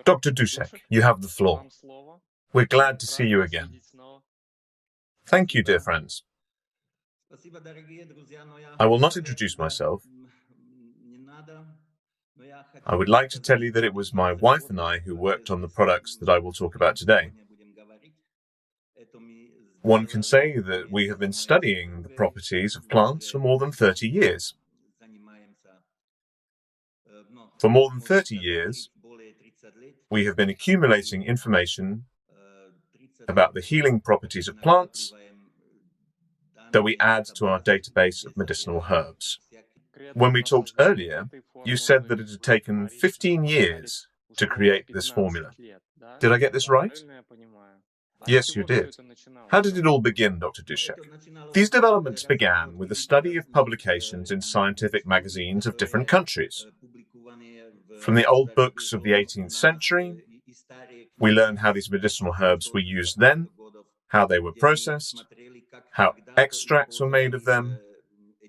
Dr. Dusek, you have the floor. We're glad to see you again. Thank you, dear friends. I will not introduce myself. I would like to tell you that it was my wife and I who worked on the products that I will talk about today. One can say that we have been studying the properties of plants for more than 30 years. For more than 30 years, we have been accumulating information about the healing properties of plants that we add to our database of medicinal herbs. When we talked earlier, you said that it had taken 15 years to create this formula. Did I get this right? Yes, you did. How did it all begin, Dr. Dusek? These developments began with the study of publications in scientific magazines of different countries. From the old books of the 18th century, we learned how these medicinal herbs were used then, how they were processed, how extracts were made of them,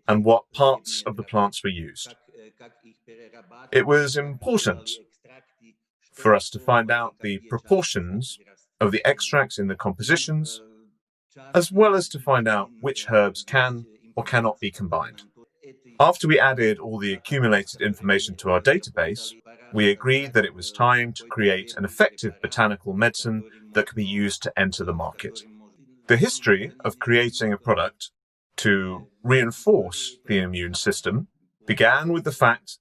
and what parts of the plants were used. It was important for us to find out the proportions of the extracts in the compositions, as well as to find out which herbs can or cannot be combined. After we added all the accumulated information to our database, we agreed that it was time to create an effective botanical medicine that could be used to enter the market. The history of creating a product to reinforce the immune system began with the fact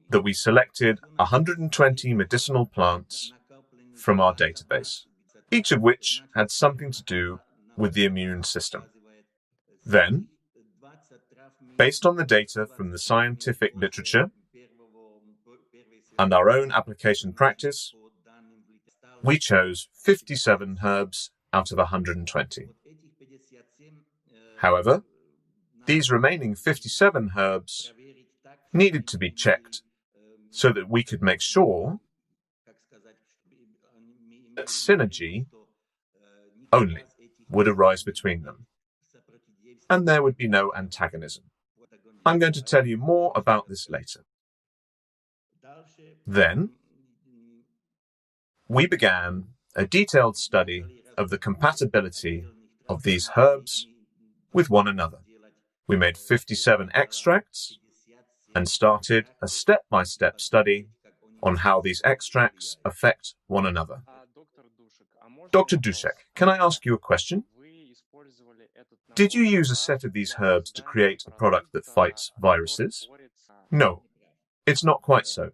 that we selected 120 medicinal plants from our database, each of which had something to do with the immune system. Then, based on the data from the scientific literature and our own application practice, we chose 57 herbs out of 120. However, these remaining 57 herbs needed to be checked so that we could make sure that synergy only would arise between them, and there would be no antagonism. I'm going to tell you more about this later. Then, we began a detailed study of the compatibility of these herbs with one another. We made 57 extracts and started a step-by-step study on how these extracts affect one another. Dr. Dusek, can I ask you a question? Did you use a set of these herbs to create a product that fights viruses? No, it's not quite so.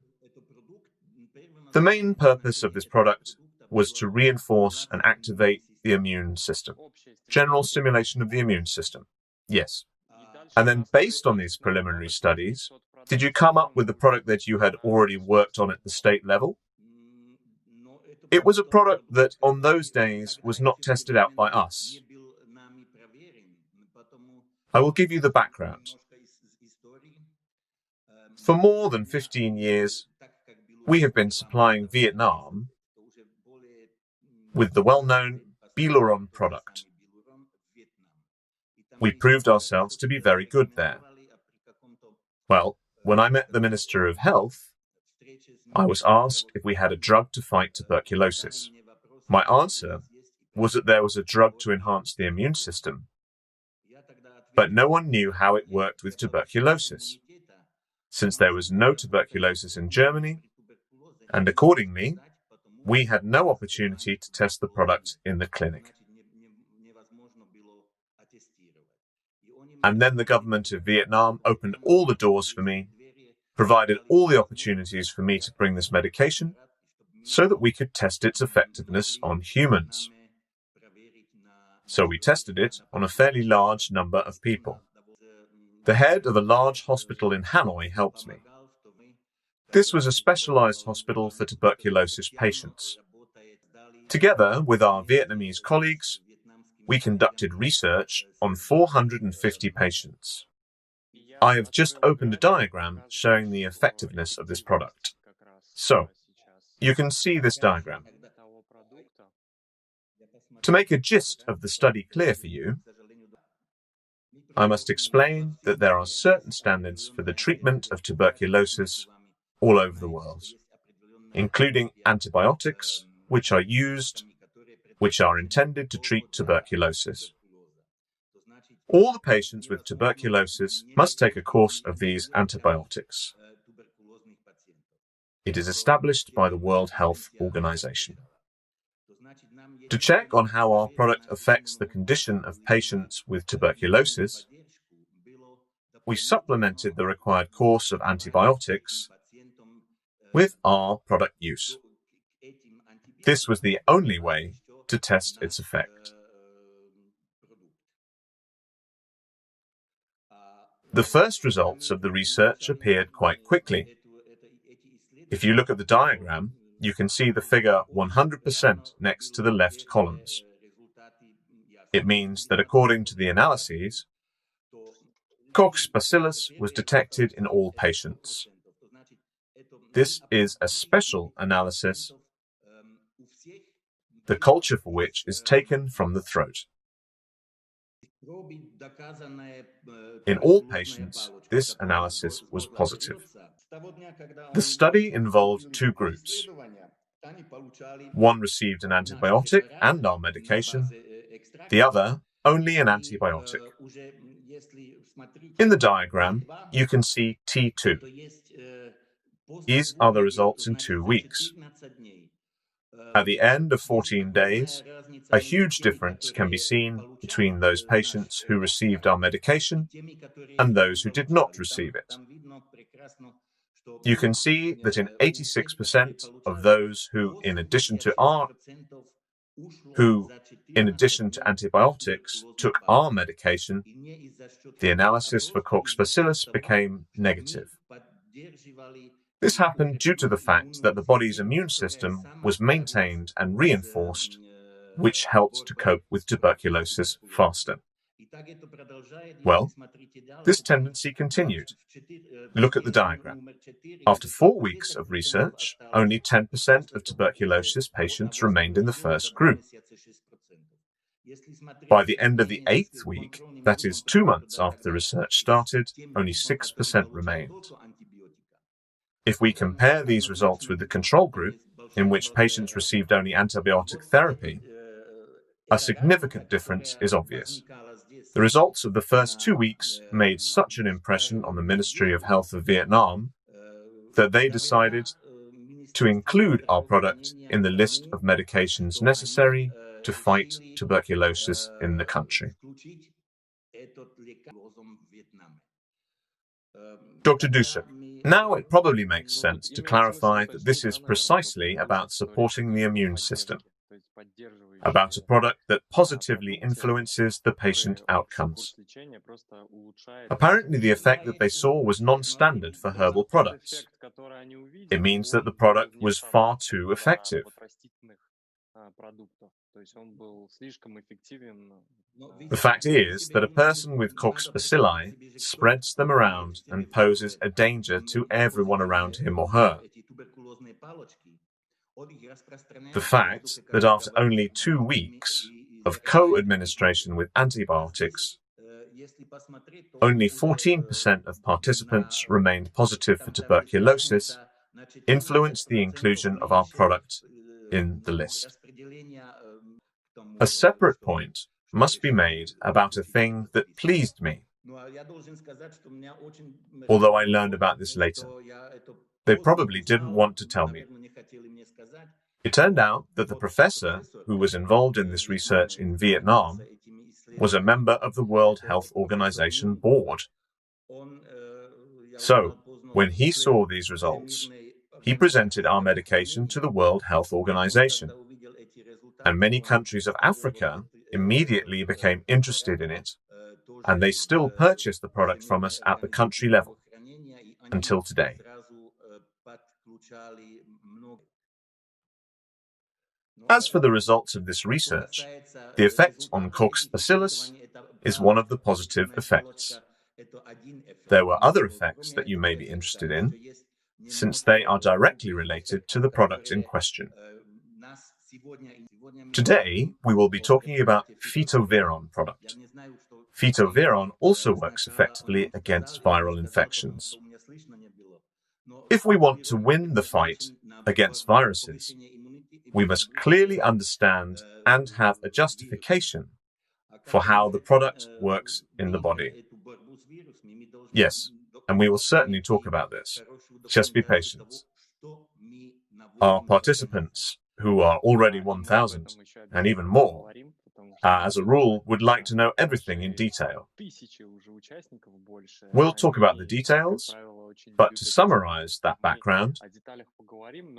The main purpose of this product was to reinforce and activate the immune system. General stimulation of the immune system. Yes. And then based on these preliminary studies, did you come up with the product that you had already worked on at the state level? It was a product that on those days was not tested out by us. I will give you the background. For more than 15 years, we have been supplying Vietnam with the well-known B-Luron product. We proved ourselves to be very good there. Well, when I met the Minister of Health, I was asked if we had a drug to fight tuberculosis. My answer was that there was a drug to enhance the immune system, but no one knew how it worked with tuberculosis, since there was no tuberculosis in Germany, and accordingly, we had no opportunity to test the product in the clinic. And then the government of Vietnam opened all the doors for me, provided all the opportunities for me to bring this medication so that we could test its effectiveness on humans. So we tested it on a fairly large number of people. The head of a large hospital in Hanoi helped me. This was a specialized hospital for tuberculosis patients. Together with our Vietnamese colleagues, we conducted research on 450 patients. I have just opened a diagram showing the effectiveness of this product. So, you can see this diagram. To make a gist of the study clear for you, I must explain that there are certain standards for the treatment of tuberculosis all over the world. including antibiotics, which are intended to treat tuberculosis. All the patients with tuberculosis must take a course of these antibiotics. It is established by the World Health Organization. To check on how our product affects the condition of patients with tuberculosis, we supplemented the required course of antibiotics with our product use. This was the only way to test its effect. The first results of the research appeared quite quickly. If you look at the diagram, you can see the figure 100% next to the left columns. It means that according to the analyses, Koch's bacillus was detected in all patients. This is a special analysis, the culture for which is taken from the throat. In all patients, this analysis was positive. The study involved two groups. One received an antibiotic and our medication, the other only an antibiotic. In the diagram, you can see T2. These are the results in 2 weeks. At the end of 14 days, a huge difference can be seen between those patients who received our medication and those who did not receive it. You can see that in 86% of those who, in addition to antibiotics, took our medication, the analysis for Koch's bacillus became negative. This happened due to the fact that the body's immune system was maintained and reinforced, which helped to cope with tuberculosis faster. Well, this tendency continued. Look at the diagram. After 4 weeks of research, only 10% of tuberculosis patients remained in the first group. By the end of the 8th week, that is 2 months after the research started, only 6% remained. If we compare these results with the control group, in which patients received only antibiotic therapy, a significant difference is obvious. The results of the first 2 weeks made such an impression on the Ministry of Health of Vietnam that they decided to include our product in the list of medications necessary to fight tuberculosis in the country. Dr. Dusek, now it probably makes sense to clarify that this is precisely about supporting the immune system, about a product that positively influences the patient outcomes. Apparently, the effect that they saw was non-standard for herbal products. It means that the product was far too effective. The fact is that a person with Koch's bacilli spreads them around and poses a danger to everyone around him or her. The fact that after only 2 weeks of co-administration with antibiotics, only 14% of participants remained positive for tuberculosis influenced the inclusion of our product in the list. A separate point must be made about a thing that pleased me, although I learned about this later. They probably didn't want to tell me. It turned out that the professor who was involved in this research in Vietnam was a member of the World Health Organization board. So, when he saw these results, he presented our medication to the World Health Organization, and many countries of Africa immediately became interested in it, and they still purchase the product from us at the country level until today. As for the results of this research, the effect on Koch's bacillus is one of the positive effects. There were other effects that you may be interested in, since they are directly related to the product in question. Today, we will be talking about Phytoviron product. Phytoviron also works effectively against viral infections. If we want to win the fight against viruses, we must clearly understand and have a justification for how the product works in the body. Yes, and we will certainly talk about this. Just be patient. Our participants, who are already 1,000 and even more, as a rule, would like to know everything in detail. We'll talk about the details, but to summarize that background,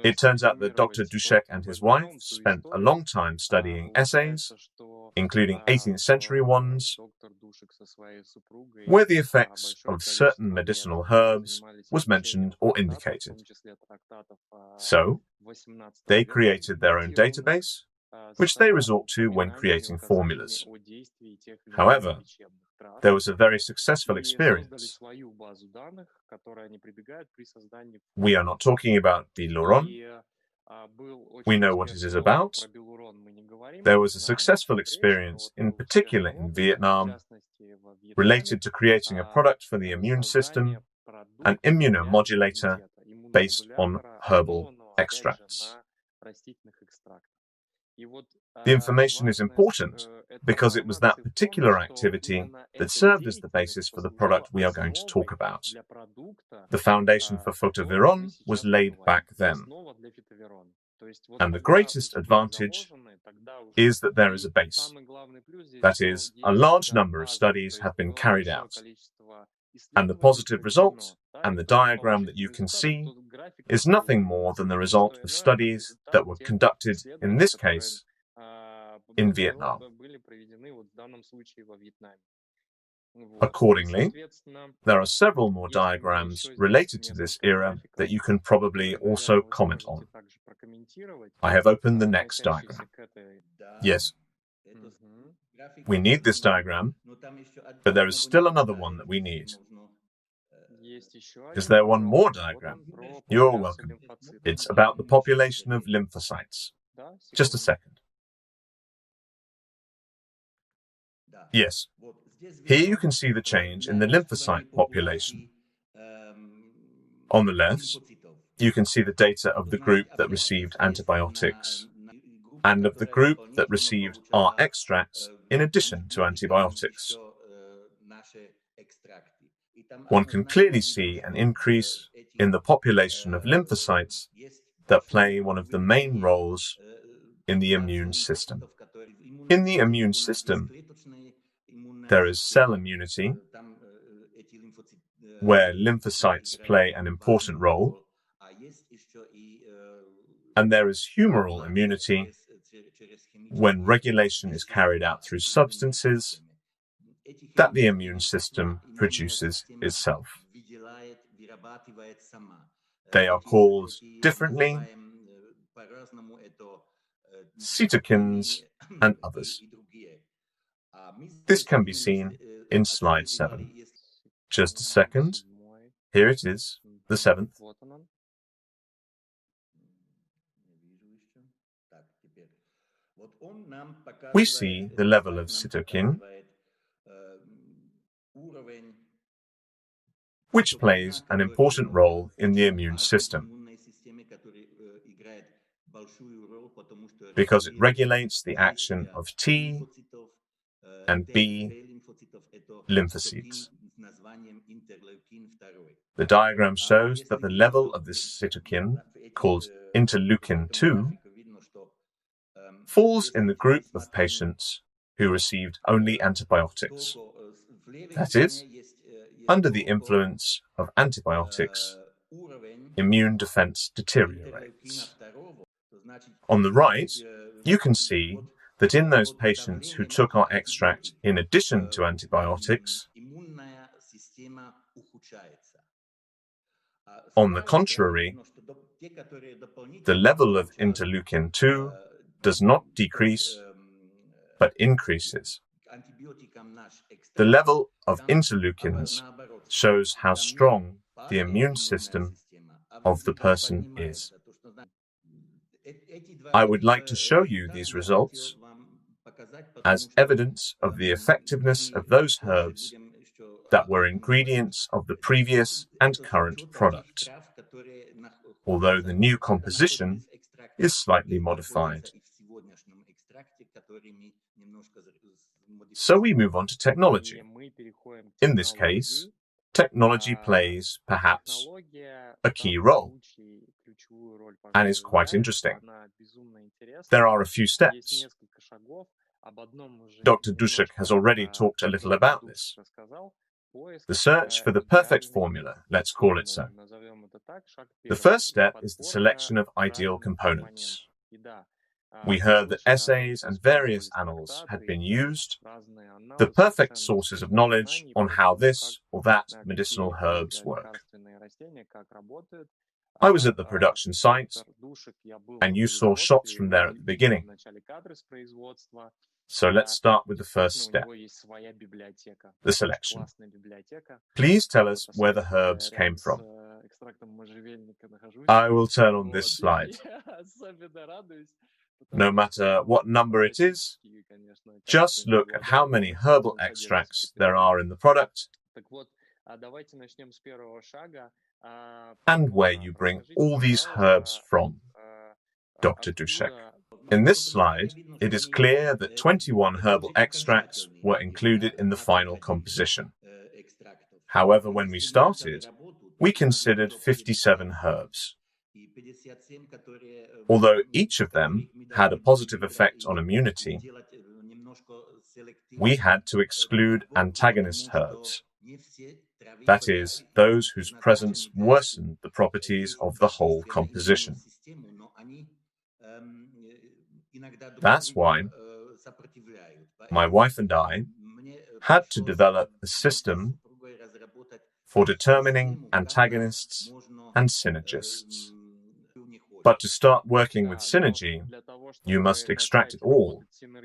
it turns out that Dr. Dusek and his wife spent a long time studying essays, including 18th century ones, where the effects of certain medicinal herbs was mentioned or indicated. So, they created their own database, which they resort to when creating formulas. However, there was a very successful experience. We are not talking about B-Luron. We know what it is about. There was a successful experience, in particular in Vietnam, related to creating a product for the immune system, an immunomodulator based on herbal extracts. The information is important because it was that particular activity that served as the basis for the product we are going to talk about. The foundation for Phytoviron was laid back then. And the greatest advantage is that there is a base. That is, a large number of studies have been carried out. And the positive result, and the diagram that you can see, is nothing more than the result of studies that were conducted, in this case, in Vietnam. Accordingly, there are several more diagrams related to this era that you can probably also comment on. I have opened the next diagram. Yes, we need this diagram, but there is still another one that we need. Is there one more diagram? You're welcome. It's about the population of lymphocytes. Just a second. Yes, here you can see the change in the lymphocyte population. On the left, you can see the data of the group that received antibiotics and of the group that received our extracts in addition to antibiotics. One can clearly see an increase in the population of lymphocytes that play one of the main roles in the immune system. In the immune system, there is cell immunity, where lymphocytes play an important role, and there is humoral immunity, when regulation is carried out through substances that the immune system produces itself. They are called differently cytokines and others. This can be seen in slide 7. Just a second. Here it is, the 7th. We see the level of cytokine, which plays an important role in the immune system, because it regulates the action of T and B lymphocytes. The diagram shows that the level of this cytokine, called interleukin-2, falls in the group of patients who received only antibiotics. That is, under the influence of antibiotics, immune defense deteriorates. On the right, you can see that in those patients who took our extract in addition to antibiotics, on the contrary, the level of interleukin-2 does not decrease, but increases. The level of interleukins shows how strong the immune system of the person is. I would like to show you these results as evidence of the effectiveness of those herbs that were ingredients of the previous and current product. although the new composition is slightly modified. So we move on to technology. In this case, technology plays, perhaps, a key role and is quite interesting. There are a few steps. Dr. Dusek has already talked a little about this. The search for the perfect formula, let's call it so. The first step is the selection of ideal components. We heard that essays and various annals had been used, the perfect sources of knowledge on how this or that medicinal herbs work. I was at the production site, and you saw shots from there at the beginning. So let's start with the first step, the selection. Please tell us where the herbs came from. I will turn on this slide. No matter what number it is, just look at how many herbal extracts there are in the product and where you bring all these herbs from, Dr. Dusek. In this slide, it is clear that 21 herbal extracts were included in the final composition. However, when we started, we considered 57 herbs. Although each of them had a positive effect on immunity, we had to exclude antagonist herbs. That is, those whose presence worsened the properties of the whole composition. That's why my wife and I had to develop a system for determining antagonists and synergists. But to start working with synergy, you must extract it all,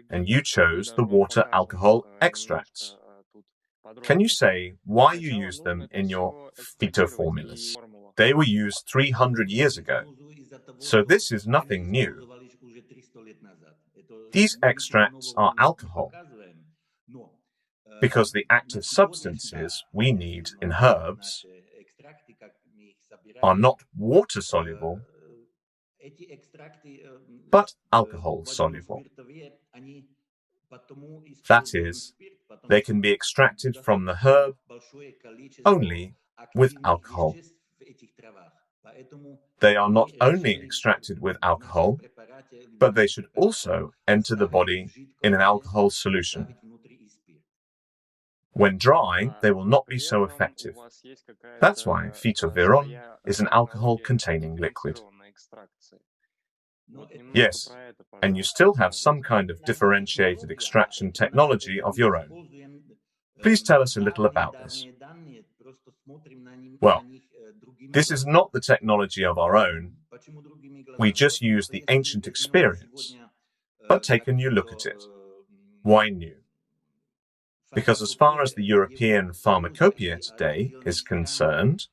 and you chose the water alcohol extracts. Can you say why you used them in your phyto formulas? They were used 300 years ago, so this is nothing new. These extracts are alcohol, because the active substances we need in herbs are not water-soluble, but alcohol-soluble. That is, they can be extracted from the herb only with alcohol. They are not only extracted with alcohol, but they should also enter the body in an alcohol solution. When dry, they will not be so effective. That's why Phytoviron is an alcohol-containing liquid. Yes, and you still have some kind of differentiated extraction technology of your own. Please tell us a little about this. Well, this is not the technology of our own. We just use the ancient experience, but take a new look at it. Why new? Because as far as the European pharmacopoeia today is concerned,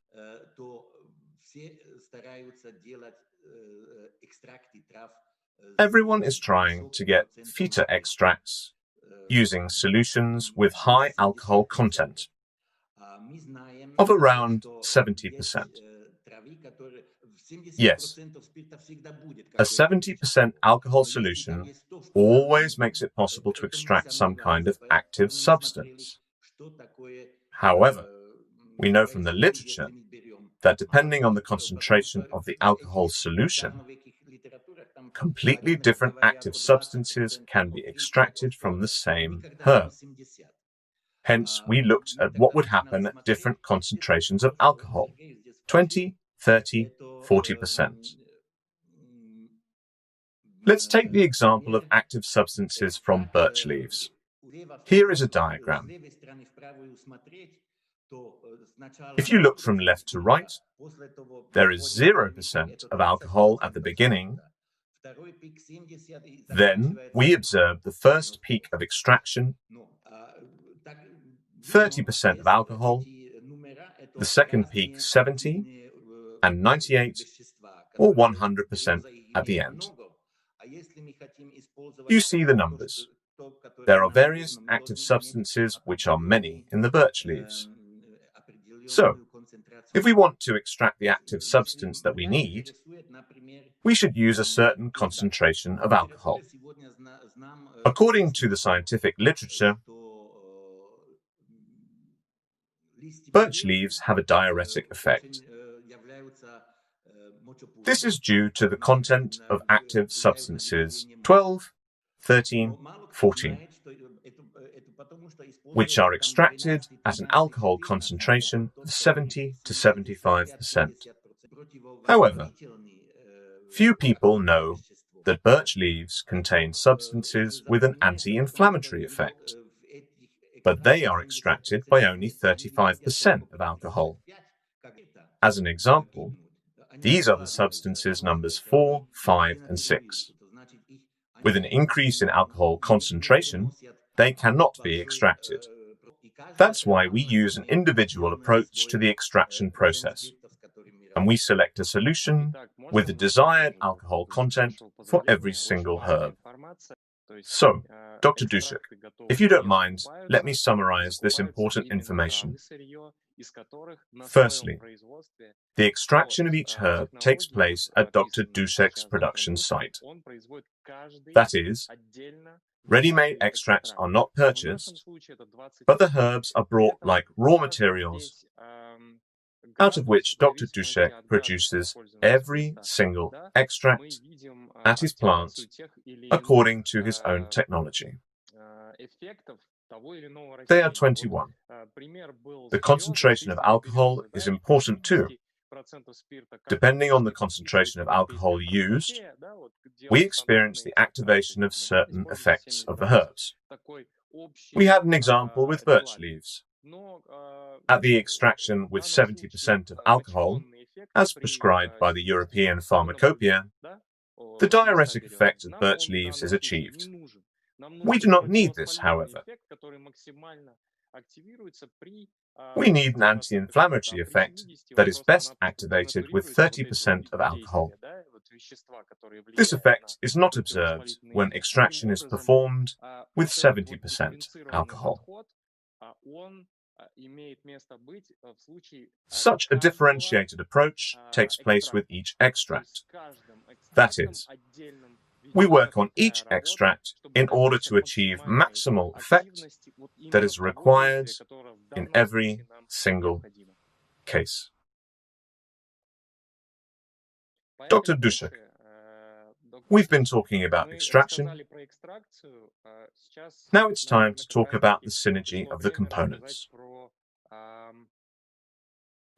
everyone is trying to get phyto extracts using solutions with high alcohol content of around 70%. Yes, a 70% alcohol solution always makes it possible to extract some kind of active substance. However, we know from the literature that depending on the concentration of the alcohol solution, completely different active substances can be extracted from the same herb. Hence, we looked at what would happen at different concentrations of alcohol, 20, 30, 40%. Let's take the example of active substances from birch leaves. Here is a diagram. If you look from left to right, there is 0% of alcohol at the beginning. Then we observe the first peak of extraction, 30% of alcohol, the second peak 70, and 98 or 100% at the end. You see the numbers. There are various active substances which are many in the birch leaves. So, If we want to extract the active substance that we need, we should use a certain concentration of alcohol. According to the scientific literature, birch leaves have a diuretic effect. This is due to the content of active substances 12, 13, 14, which are extracted at an alcohol concentration of 70 to 75%. However, few people know that birch leaves contain substances with an anti-inflammatory effect, but they are extracted by only 35% of alcohol. As an example, these are the substances numbers 4, 5, and 6. With an increase in alcohol concentration, they cannot be extracted. That's why we use an individual approach to the extraction process, and we select a solution with the desired alcohol content for every single herb. So, Dr. Dusek, if you don't mind, let me summarize this important information. Firstly, the extraction of each herb takes place at Dr. Dusek's production site. That is, ready-made extracts are not purchased, but the herbs are brought like raw materials, out of which Dr. Dusek produces every single extract at his plant according to his own technology. They are 21. The concentration of alcohol is important too. Depending on the concentration of alcohol used, we experience the activation of certain effects of the herbs. We had an example with birch leaves. At the extraction with 70% of alcohol, as prescribed by the European Pharmacopoeia, the diuretic effect of birch leaves is achieved. We do not need this, however. We need an anti-inflammatory effect that is best activated with 30% of alcohol. This effect is not observed when extraction is performed with 70% alcohol. Such a differentiated approach takes place with each extract. That is, we work on each extract in order to achieve maximal effect that is required in every single case. Dr. Dusek, we've been talking about extraction. Now it's time to talk about the synergy of the components.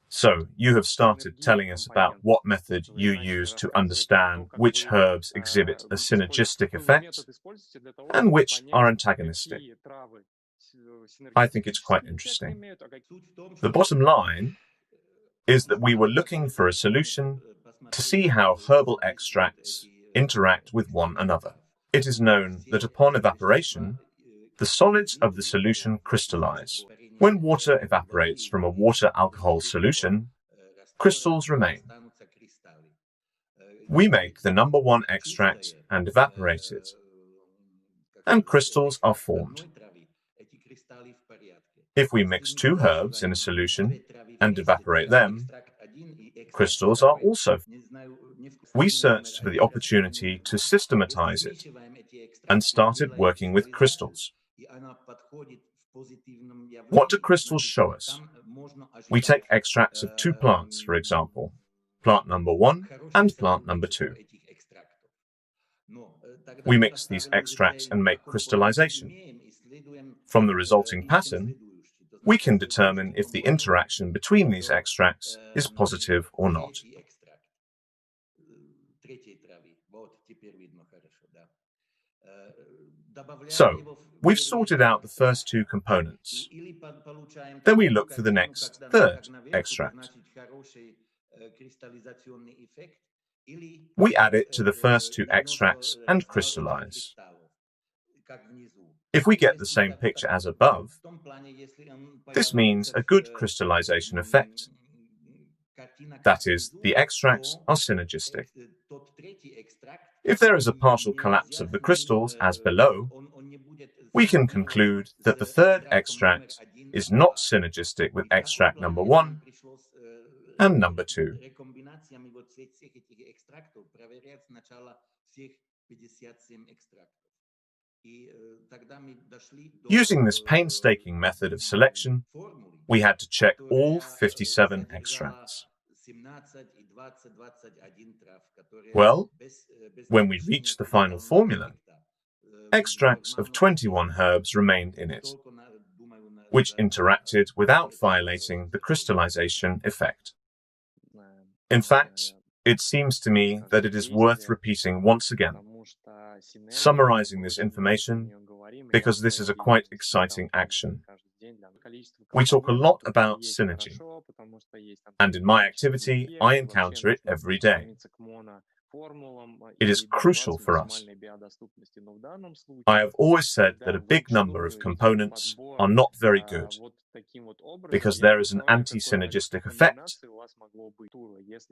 So, you have started telling us about what method you use to understand which herbs exhibit a synergistic effect and which are antagonistic. I think it's quite interesting. The bottom line is that we were looking for a solution to see how herbal extracts interact with one another. It is known that upon evaporation, the solids of the solution crystallize. When water evaporates from a water alcohol solution, crystals remain. We make the number 1 extract and evaporate it, and crystals are formed. If we mix 2 herbs in a solution and evaporate them, crystals are also formed. We searched for the opportunity to systematize it and started working with crystals. What do crystals show us? We take extracts of 2 plants, for example, plant number 1 and plant number 2. We mix these extracts and make crystallization. From the resulting pattern, we can determine if the interaction between these extracts is positive or not. So, we've sorted out the first 2 components. Then we look for the next, third extract. We add it to the first 2 extracts and crystallize. If we get the same picture as above, this means a good crystallization effect. That is, the extracts are synergistic. If there is a partial collapse of the crystals, as below, we can conclude that the third extract is not synergistic with extract number 1, and number 2. Using this painstaking method of selection, we had to check all 57 extracts. Well, when we reached the final formula, extracts of 21 herbs remained in it, which interacted without violating the crystallization effect. In fact, it seems to me that it is worth repeating once again, summarizing this information, because this is a quite exciting action. We talk a lot about synergy, and in my activity, I encounter it every day. It is crucial for us. I have always said that a big number of components are not very good, because there is an anti-synergistic effect,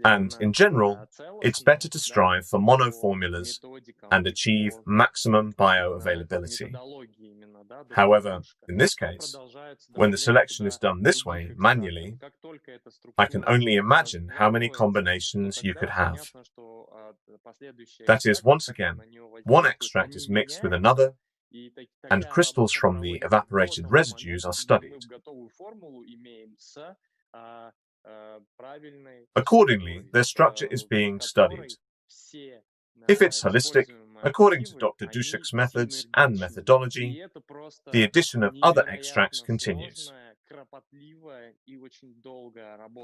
and in general, it's better to strive for monoformulas and achieve maximum bioavailability. However, in this case, when the selection is done this way, manually, I can only imagine how many combinations you could have. That is, once again, one extract is mixed with another, and crystals from the evaporated residues are studied. Accordingly, their structure is being studied. If it's holistic, according to Dr. Dusek's methods and methodology, the addition of other extracts continues.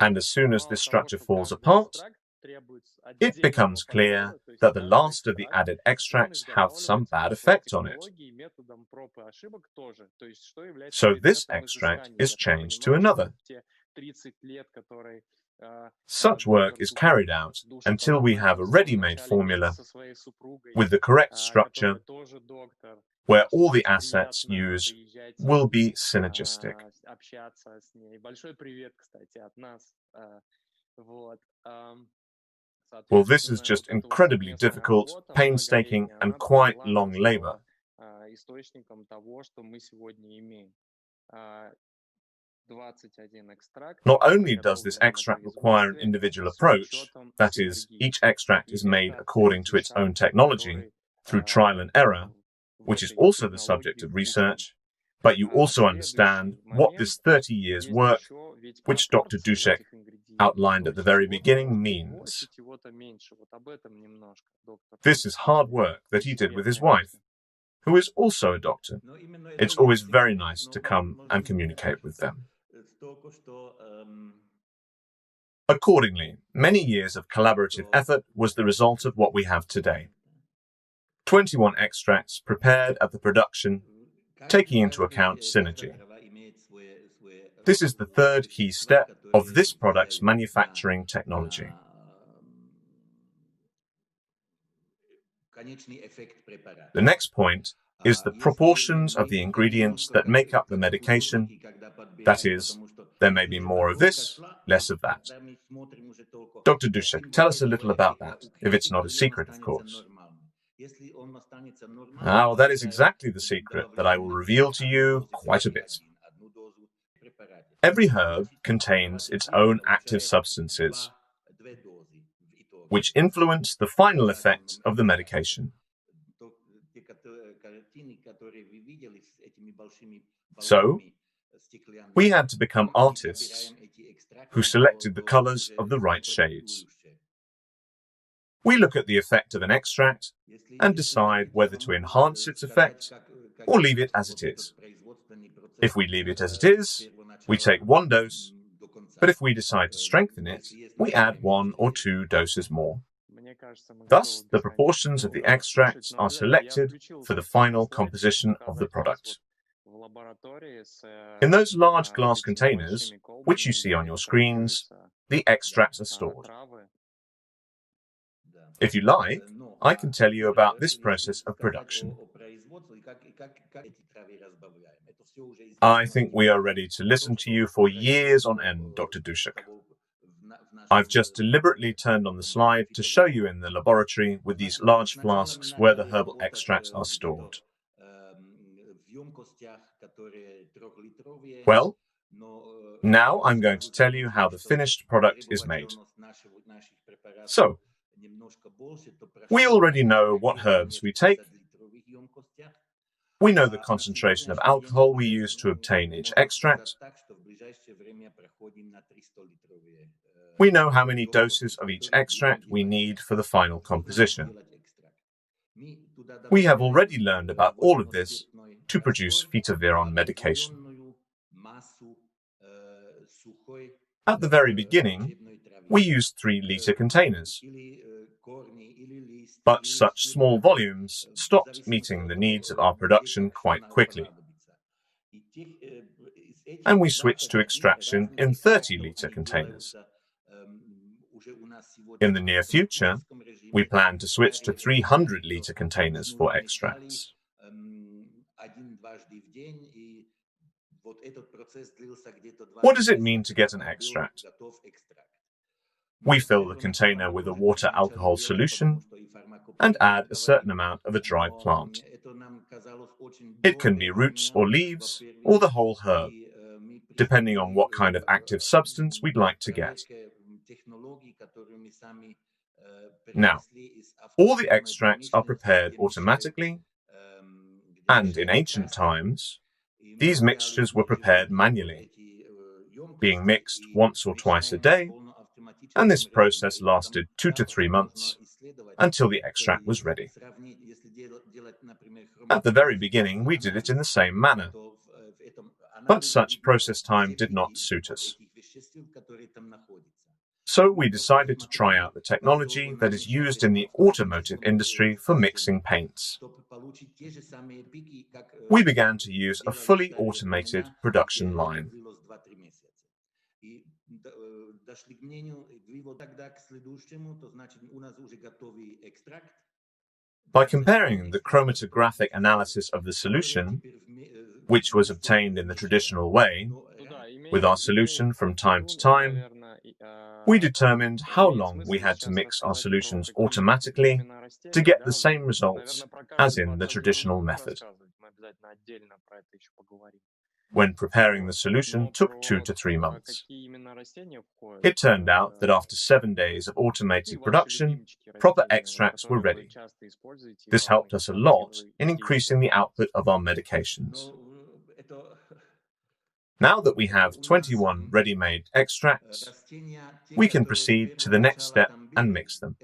And as soon as this structure falls apart, it becomes clear that the last of the added extracts have some bad effect on it. So this extract is changed to another. Such work is carried out until we have a ready-made formula with the correct structure, where all the assets used will be synergistic. Well, this is just incredibly difficult, painstaking, and quite long labor. Not only does this extract require an individual approach, that is, each extract is made according to its own technology, through trial and error, which is also the subject of research, but you also understand what this 30 years' work, which Dr. Dusek outlined at the very beginning, means. This is hard work that he did with his wife, who is also a doctor. It's always very nice to come and communicate with them. Accordingly, many years of collaborative effort was the result of what we have today. 21 extracts prepared at the production, taking into account synergy. This is the third key step of this product's manufacturing technology. The next point is the proportions of the ingredients that make up the medication. That is, there may be more of this, less of that. Dr. Dusek, tell us a little about that, if it's not a secret, of course. Well, that is exactly the secret that I will reveal to you quite a bit. Every herb contains its own active substances, which influence the final effect of the medication. So, we had to become artists who selected the colors of the right shades. We look at the effect of an extract and decide whether to enhance its effect or leave it as it is. If we leave it as it is, we take one dose, but if we decide to strengthen it, we add 1 or 2 doses more. Thus, the proportions of the extracts are selected for the final composition of the product. In those large glass containers, which you see on your screens, the extracts are stored. If you like, I can tell you about this process of production. I think we are ready to listen to you for years on end, Dr. Dusek. I've just deliberately turned on the slide to show you in the laboratory with these large flasks where the herbal extracts are stored. Well, Now I'm going to tell you how the finished product is made. So, we already know what herbs we take. We know the concentration of alcohol we use to obtain each extract. We know how many doses of each extract we need for the final composition. We have already learned about all of this to produce Phytoviron medication. At the very beginning, we used 3-liter containers, but such small volumes stopped meeting the needs of our production quite quickly, and we switched to extraction in 30-liter containers. In the near future, we plan to switch to 300-liter containers for extracts. What does it mean to get an extract? We fill the container with a water alcohol solution and add a certain amount of a dry plant. It can be roots or leaves, or the whole herb, depending on what kind of active substance we'd like to get. Now, all the extracts are prepared automatically, and in ancient times, these mixtures were prepared manually, being mixed once or twice a day, and this process lasted 2 to 3 months until the extract was ready. At the very beginning, we did it in the same manner, but such process time did not suit us. So we decided to try out the technology that is used in the automotive industry for mixing paints. We began to use a fully automated production line. By comparing the chromatographic analysis of the solution, which was obtained in the traditional way, with our solution from time to time, we determined how long we had to mix our solutions automatically to get the same results as in the traditional method. When preparing the solution took 2 to 3 months. It turned out that after 7 days of automated production, proper extracts were ready. This helped us a lot in increasing the output of our medications. Now that we have 21 ready-made extracts, we can proceed to the next step and mix them.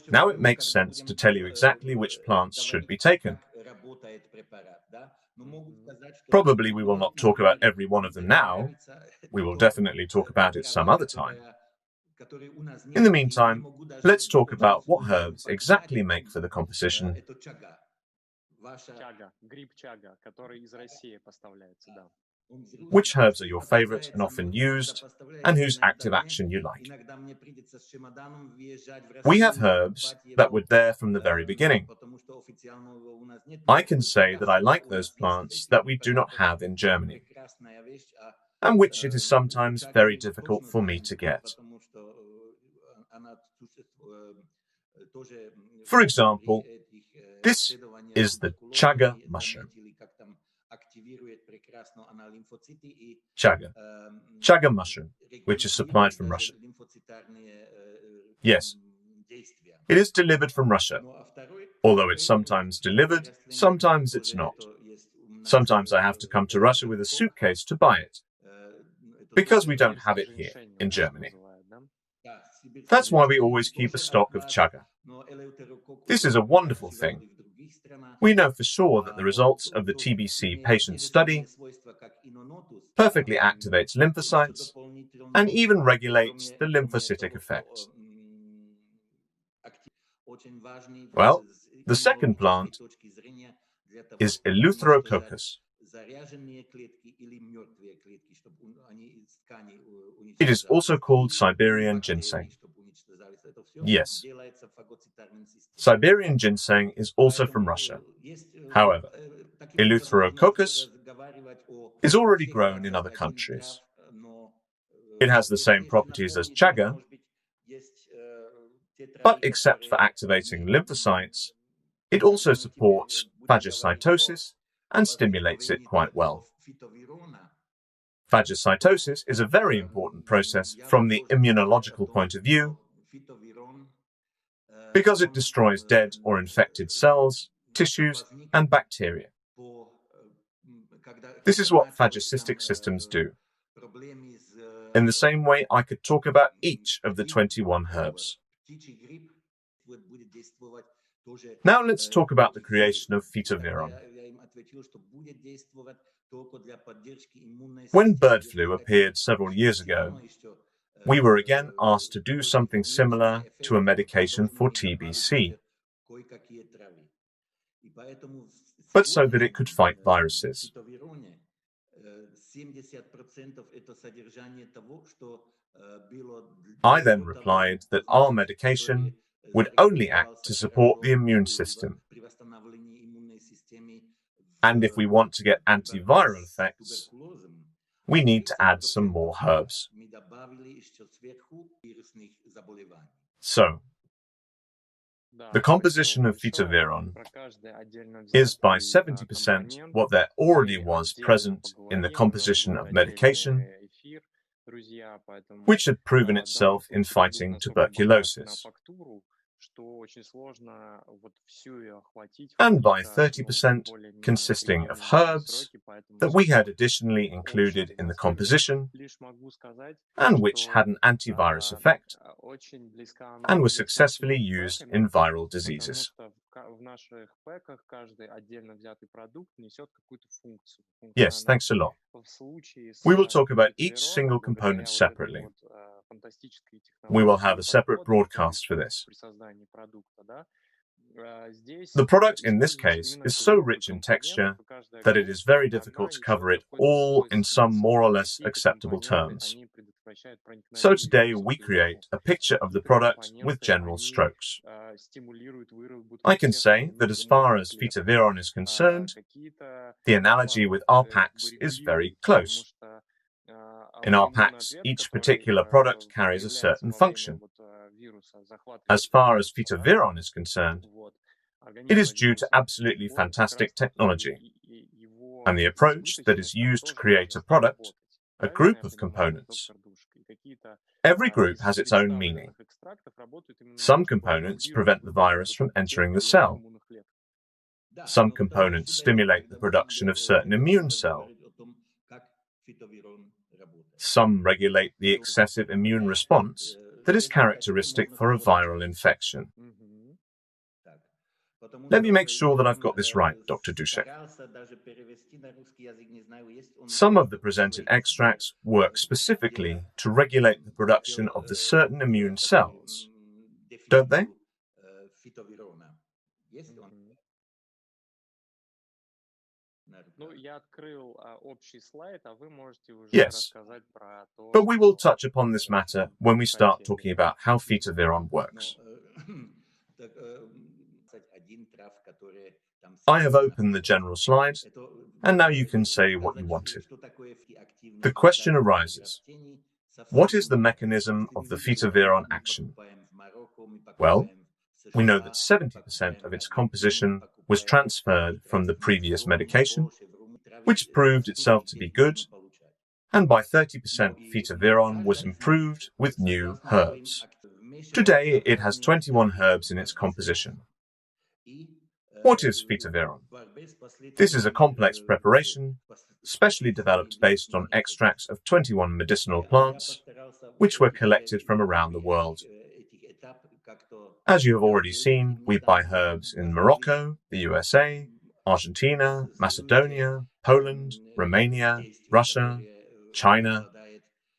Now it makes sense to tell you exactly which plants should be taken. Probably we will not talk about every one of them now. We will definitely talk about it some other time. In the meantime, let's talk about what herbs exactly make for the composition. Which herbs are your favorite and often used, and whose active action you like? We have herbs that were there from the very beginning. I can say that I like those plants that we do not have in Germany, and which it is sometimes very difficult for me to get. For example, this is the chaga mushroom. Chaga mushroom, which is supplied from Russia. Yes, it is delivered from Russia, although it's sometimes delivered, sometimes it's not. Sometimes I have to come to Russia with a suitcase to buy it, because we don't have it here in Germany. That's why we always keep a stock of chaga. This is a wonderful thing. We know for sure that the results of the TBC patient study perfectly activates lymphocytes and even regulates the lymphocytic effect. Well, the second plant is Eleutherococcus. It is also called Siberian ginseng. Yes, Siberian ginseng is also from Russia. However, Eleutherococcus is already grown in other countries. It has the same properties as chaga, but except for activating lymphocytes, it also supports phagocytosis and stimulates it quite well. Phagocytosis is a very important process from the immunological point of view because it destroys dead or infected cells, tissues, and bacteria. This is what phagocystic systems do. In the same way, I could talk about each of the 21 herbs. Now let's talk about the creation of Phytoviron. When bird flu appeared several years ago, we were again asked to do something similar to a medication for TBC, but so that it could fight viruses. I then replied that our medication would only act to support the immune system. And if we want to get antiviral effects, we need to add some more herbs. So, the composition of Phytoviron is by 70% what there already was present in the composition of medication, which had proven itself in fighting tuberculosis, and by 30% consisting of herbs that we had additionally included in the composition and which had an antivirus effect and were successfully used in viral diseases. Yes, thanks a lot. We will talk about each single component separately. We will have a separate broadcast for this. The product in this case is so rich in texture that it is very difficult to cover it all in some more or less acceptable terms. So today we create a picture of the product with general strokes. I can say that as far as Phytoviron is concerned, the analogy with our packs is very close. In our packs, each particular product carries a certain function. As far as Phytoviron is concerned, it is due to absolutely fantastic technology and the approach that is used to create a product, a group of components. Every group has its own meaning. Some components prevent the virus from entering the cell. Some components stimulate the production of certain immune cells. Some regulate the excessive immune response that is characteristic for a viral infection. Let me make sure that I've got this right, Dr. Dusek. Some of the presented extracts work specifically to regulate the production of the certain immune cells, don't they? Yes, but we will touch upon this matter when we start talking about how Phytoviron works. I have opened the general slide, and now you can say what you wanted. The question arises, what is the mechanism of the Phytoviron action? Well, we know that 70% of its composition was transferred from the previous medication, which proved itself to be good, and by 30% Phytoviron was improved with new herbs. Today it has 21 herbs in its composition. What is Phytoviron? This is a complex preparation, specially developed based on extracts of 21 medicinal plants, which were collected from around the world. As you have already seen, we buy herbs in Morocco, the USA, Argentina, Macedonia, Poland, Romania, Russia, China,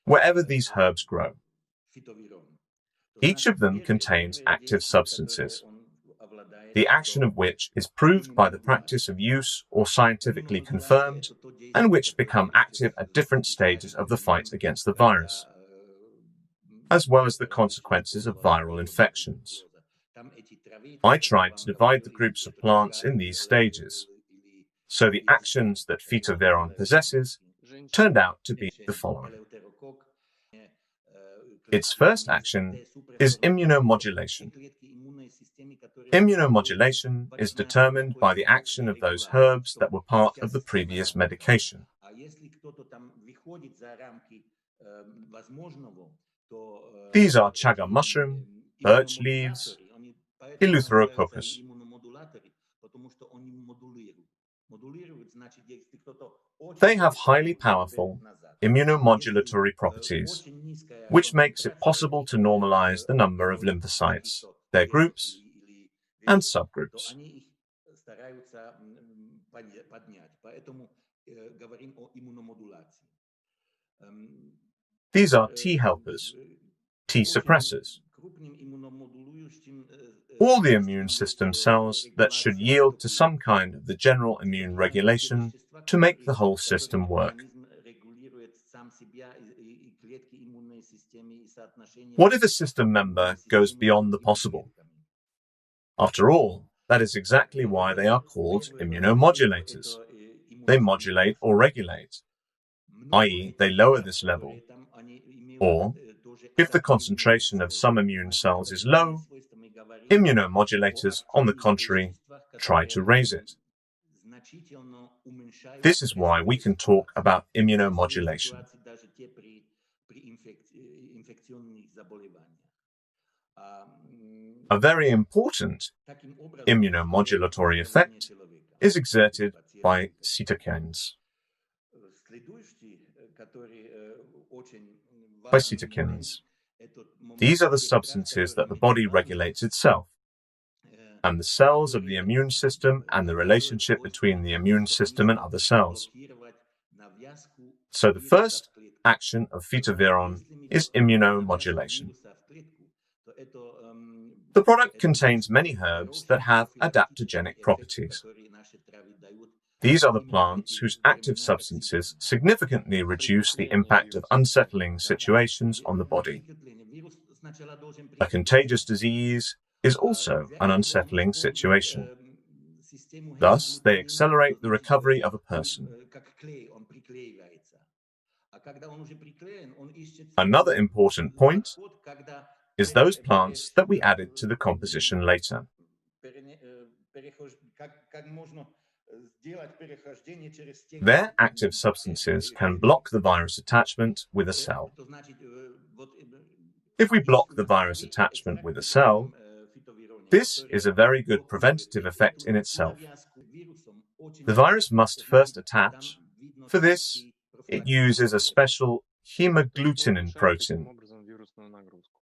wherever these herbs grow. Each of them contains active substances, the action of which is proved by the practice of use or scientifically confirmed, and which become active at different stages of the fight against the virus, as well as the consequences of viral infections. I tried to divide the groups of plants in these stages, so the actions that Phytoviron possesses turned out to be the following. Its first action is immunomodulation. Immunomodulation is determined by the action of those herbs that were part of the previous medication. These are chaga mushroom, birch leaves, Eleutherococcus. They have highly powerful immunomodulatory properties, which makes it possible to normalize the number of lymphocytes, their groups, and subgroups. These are T helpers, T suppressors, all the immune system cells that should yield to some kind of the general immune regulation to make the whole system work. What if a system member goes beyond the possible? After all, that is exactly why they are called immunomodulators. They modulate or regulate, i.e., they lower this level. Or, if the concentration of some immune cells is low, immunomodulators, on the contrary, try to raise it. This is why we can talk about immunomodulation. A very important immunomodulatory effect is exerted by cytokines. These are the substances that the body regulates itself, and the cells of the immune system and the relationship between the immune system and other cells. So the first action of Phytoviron is immunomodulation. The product contains many herbs that have adaptogenic properties. These are the plants whose active substances significantly reduce the impact of unsettling situations on the body. A contagious disease is also an unsettling situation. Thus, they accelerate the recovery of a person. Another important point is those plants that we added to the composition later. Their active substances can block the virus attachment with a cell. If we block the virus attachment with a cell, this is a very good preventative effect in itself. The virus must first attach. For this, it uses a special hemagglutinin protein.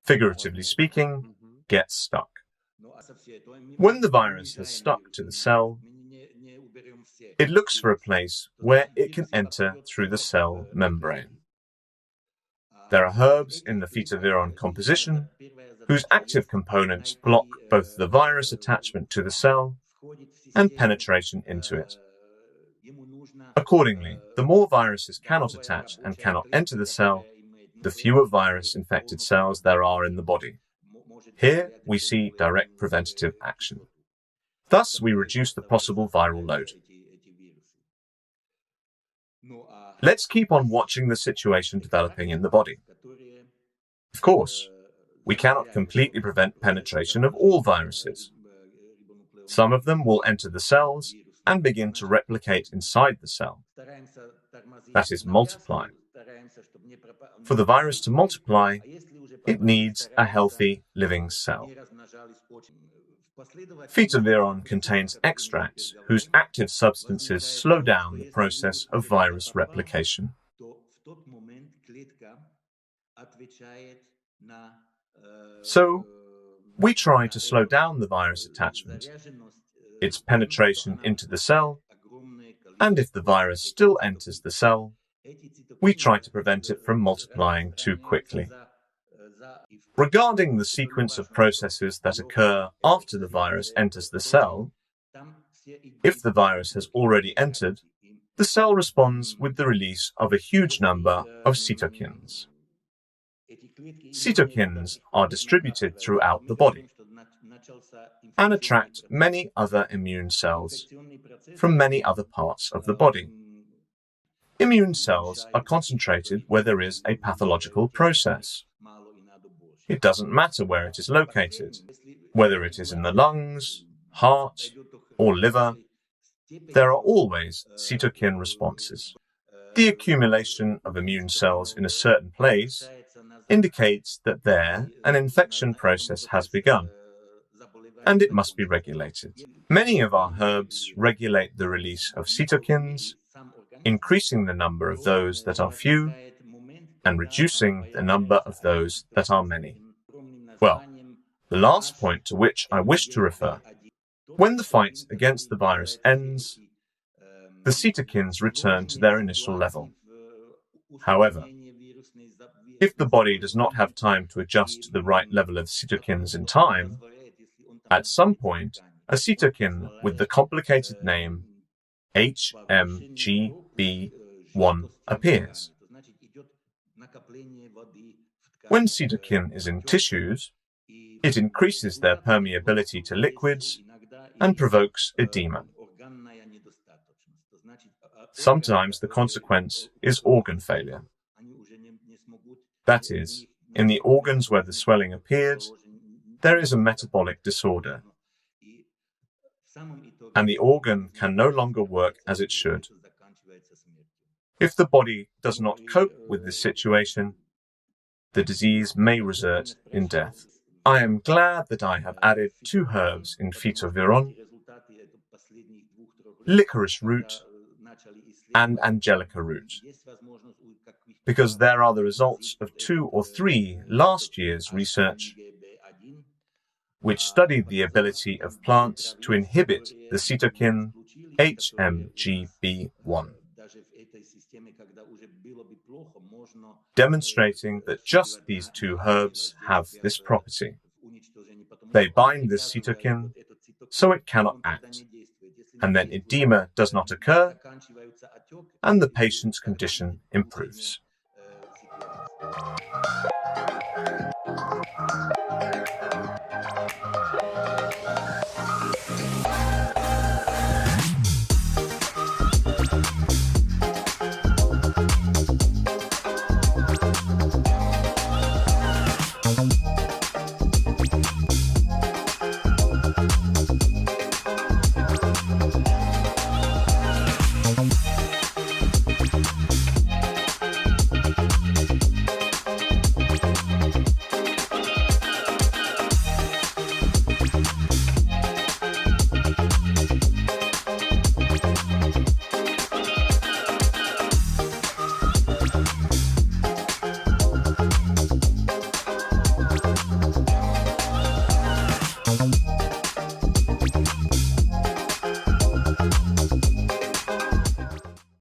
Figuratively speaking, gets stuck. When the virus has stuck to the cell, it looks for a place where it can enter through the cell membrane. There are herbs in the Phytoviron composition whose active components block both the virus attachment to the cell and penetration into it. Accordingly, the more viruses cannot attach and cannot enter the cell, the fewer virus-infected cells there are in the body. Here we see direct preventative action. Thus, we reduce the possible viral load. Let's keep on watching the situation developing in the body. Of course, we cannot completely prevent penetration of all viruses. Some of them will enter the cells and begin to replicate inside the cell. That is, multiply. For the virus to multiply, it needs a healthy living cell. Phytoviron contains extracts whose active substances slow down the process of virus replication. So, we try to slow down the virus attachment, its penetration into the cell, and if the virus still enters the cell, we try to prevent it from multiplying too quickly. Regarding the sequence of processes that occur after the virus enters the cell, if the virus has already entered, the cell responds with the release of a huge number of cytokines. Cytokines are distributed throughout the body and attract many other immune cells from many other parts of the body. Immune cells are concentrated where there is a pathological process. It doesn't matter where it is located, whether it is in the lungs, heart, or liver. There are always cytokine responses. The accumulation of immune cells in a certain place indicates that there an infection process has begun, and it must be regulated. Many of our herbs regulate the release of cytokines, increasing the number of those that are few and reducing the number of those that are many. Well, the last point to which I wish to refer. When the fight against the virus ends, the cytokines return to their initial level. However, if the body does not have time to adjust to the right level of cytokines in time, at some point, a cytokine with the complicated name HMGB1 appears. When cytokine is in tissues, it increases their permeability to liquids and provokes edema. Sometimes the consequence is organ failure. That is, in the organs where the swelling appeared, there is a metabolic disorder, and the organ can no longer work as it should. If the body does not cope with this situation, the disease may result in death. I am glad that I have added 2 herbs in Phytoviron, licorice root and angelica root, because there are the results of 2 or 3 last year's research which studied the ability of plants to inhibit the cytokine HMGB1, demonstrating that just these 2 herbs have this property. They bind this cytokine so it cannot act, and then edema does not occur, and the patient's condition improves.